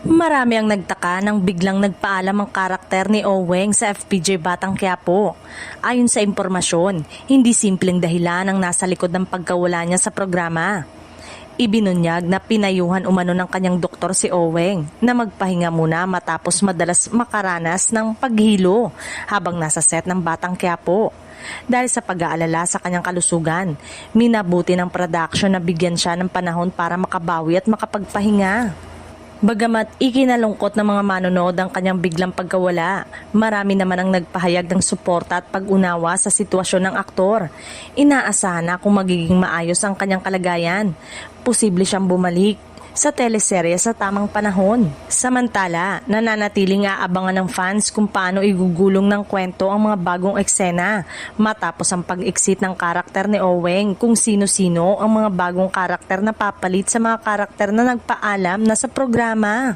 Marami ang nagtaka nang biglang nagpaalam ang karakter ni Oweng sa FPJ Batang Quiapo. Ayon sa impormasyon, hindi simpleng dahilan ang nasa likod ng pagkawala niya sa programa. Ibinunyag na pinayuhan umano ng kanyang doktor si Oweng na magpahinga muna matapos madalas makaranas ng paghilo habang nasa set ng Batang Quiapo. Dahil sa pag-aalala sa kanyang kalusugan, minabuti ng production na bigyan siya ng panahon para makabawi at makapagpahinga. Bagamat ikinalungkot ng mga manonood ang kanyang biglang pagkawala, marami naman ang nagpahayag ng suporta at pag-unawa sa sitwasyon ng aktor. Inaasahan na kung magiging maayos ang kanyang kalagayan, posible siyang bumalik sa teleserye sa tamang panahon. Samantala, nananatiling aabangan ng fans kung paano igugulong ng kwento ang mga bagong eksena matapos ang pag-exit ng karakter ni Oweng, kung sino-sino ang mga bagong karakter na papalit sa mga karakter na nagpaalam na sa programa.